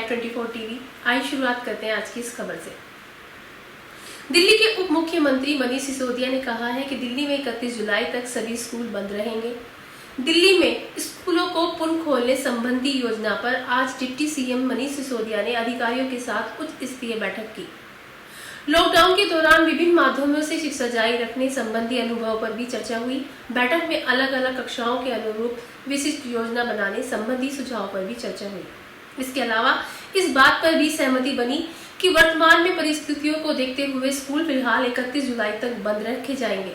Right 24 TV. आइए शुरुआत करते हैं आज की इस खबर से। दिल्ली के उप मुख्यमंत्री मनीष सिसोदिया ने कहा है कि दिल्ली में 31 जुलाई तक सभी स्कूल बंद रहेंगे। दिल्ली में स्कूलों को पुनः खोलने संबंधी योजना पर आज डिप्टी सीएम मनीष सिसोदिया ने अधिकारियों के साथ उच्च स्तरीय बैठक की। लॉकडाउन के दौरान विभिन्न माध्यमों से शिक्षा जारी रखने संबंधी अनुभव पर भी चर्चा हुई। बैठक में अलग अलग कक्षाओं के अनुरूप विशिष्ट योजना बनाने संबंधी सुझाव पर भी चर्चा हुई। इसके अलावा इस बात पर भी सहमति बनी कि वर्तमान में परिस्थितियों को देखते हुए स्कूल फिलहाल 31 जुलाई तक बंद रखे जाएंगे।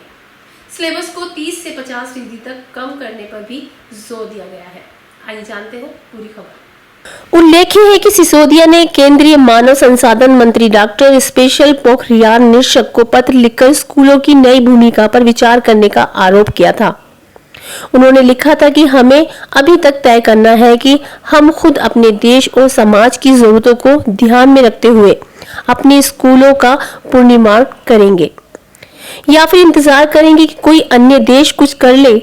सिलेबस को 30 से 50% तक कम करने पर भी जोर दिया गया है। आइए जानते हैं पूरी खबर। उल्लेखनीय है कि सिसोदिया ने केंद्रीय मानव संसाधन मंत्री डॉक्टर स्पेशल पोखरियाल निशंक को पत्र लिखकर स्कूलों की नई भूमिका पर विचार करने का आरोप किया था। उन्होंने लिखा था कि हमें अभी तक तय करना है कि हम खुद अपने देश और समाज की जरूरतों को ध्यान में रखते हुए अपने स्कूलों का पुनर्निर्माण करेंगे या फिर इंतजार करेंगे कि कोई अन्य देश कुछ कर ले,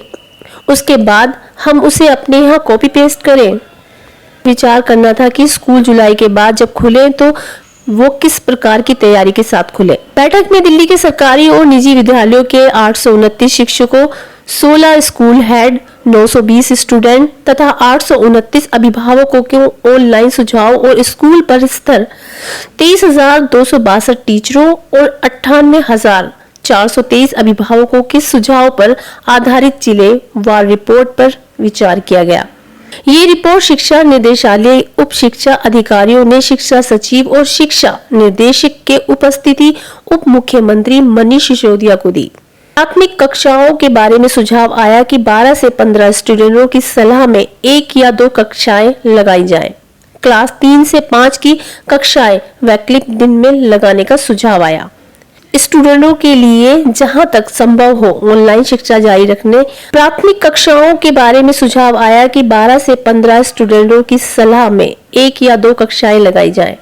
उसके बाद हम उसे अपने यहाँ कॉपी पेस्ट करें। विचार करना था कि स्कूल जुलाई के बाद जब खुले तो वो किस प्रकार की तैयारी के साथ खुले। बैठक में दिल्ली के सरकारी और निजी विद्यालयों के 829 शिक्षकों, 16 स्कूल हेड, 920 स्टूडेंट तथा 829 अभिभावकों के ऑनलाइन सुझाव और स्कूल पर स्तर 23,262 टीचरों और 98,423 अभिभावकों के सुझाव पर आधारित जिलेवार रिपोर्ट पर विचार किया गया। ये रिपोर्ट शिक्षा निदेशालय उप शिक्षा अधिकारियों ने शिक्षा सचिव और शिक्षा निर्देशक के उपस्थिति उप मुख्यमंत्री मनीष सिसोदिया को दी। प्राथमिक कक्षाओं के बारे में सुझाव आया कि 12 से 15 स्टूडेंटों की सलाह में 1 या 2 कक्षाएं लगाई जाएं। क्लास 3 से 5 की कक्षाएं वैकल्पिक दिन में लगाने का सुझाव आया। स्टूडेंटों के लिए जहां तक संभव हो ऑनलाइन शिक्षा जारी रखने। प्राथमिक कक्षाओं के बारे में सुझाव आया कि 12 से 15 स्टूडेंटों की सलाह में 1 या 2 कक्षाएं लगाई जाएं।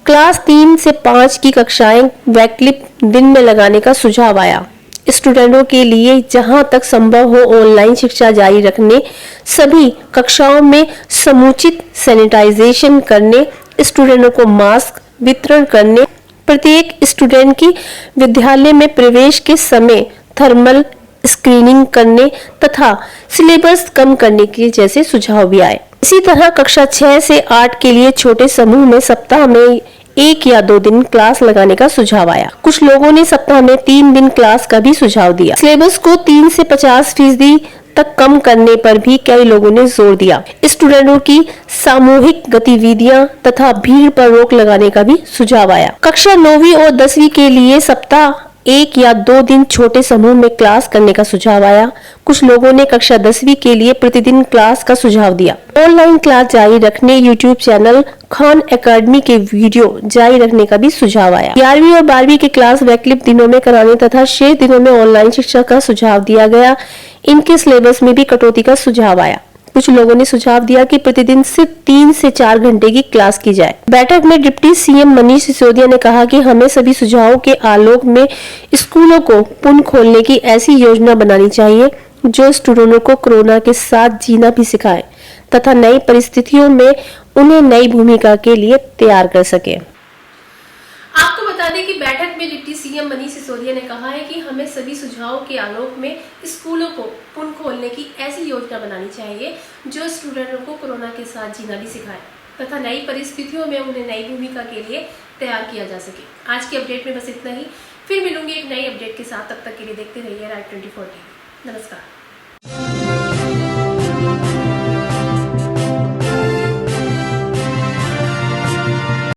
क्लास 3 से 5 की कक्षाएं वैकल्पिक दिन में लगाने का सुझाव आया। स्टूडेंटों के लिए जहां तक संभव हो ऑनलाइन शिक्षा जारी रखने, सभी कक्षाओं में समुचित सैनिटाइजेशन करने, स्टूडेंटों को मास्क वितरण करने, प्रत्येक स्टूडेंट की विद्यालय में प्रवेश के समय थर्मल स्क्रीनिंग करने तथा सिलेबस कम करने के जैसे सुझाव भी आए। इसी तरह कक्षा 6 से 8 के लिए छोटे समूह में सप्ताह में 1 या 2 दिन क्लास लगाने का सुझाव आया। कुछ लोगों ने सप्ताह में 3 दिन क्लास का भी सुझाव दिया। सिलेबस को 3 से 50% तक कम करने पर भी कई लोगों ने जोर दिया। स्टूडेंटों की सामूहिक गतिविधियां तथा भीड़ पर रोक लगाने का भी सुझाव आया। कक्षा 9वीं और 10वीं के लिए सप्ताह 1 या 2 दिन छोटे समूह में क्लास करने का सुझाव आया। कुछ लोगों ने कक्षा 10वीं के लिए प्रतिदिन क्लास का सुझाव दिया। ऑनलाइन क्लास जारी रखने, यूट्यूब चैनल खान एकेडमी के वीडियो जारी रखने का भी सुझाव आया। 11वीं और 12वीं की क्लास वैकल्पिक दिनों में कराने तथा शेष दिनों में ऑनलाइन शिक्षा का सुझाव दिया गया। इनके सिलेबस में भी कटौती का सुझाव आया। कुछ लोगों ने सुझाव दिया कि प्रतिदिन सिर्फ 3 से 4 घंटे की क्लास की जाए। बैठक में डिप्टी सीएम मनीष सिसोदिया ने कहा कि हमें सभी सुझावों के आलोक में स्कूलों को पुनः खोलने की ऐसी योजना बनानी चाहिए जो स्टूडेंटों को कोरोना के साथ जीना भी सिखाए तथा नई परिस्थितियों में उन्हें नई भूमिका के लिए तैयार कर सके। आपको बता दें कि बैठक में डिप्टी सीएम मनीष सिसोदिया ने कहा है कि हमें सभी सुझावों के आलोक में स्कूलों को पुनः खोलने की ऐसी योजना बनानी चाहिए जो स्टूडेंटों को कोरोना के साथ जीना भी सिखाए तथा नई परिस्थितियों में उन्हें नई भूमिका के लिए तैयार किया जा सके। आज की अपडेट में बस इतना ही। फिर मिलूंगी एक नई अपडेट के साथ। तब तक के लिए देखते रहिए राइट 24 टीवी। नमस्कार।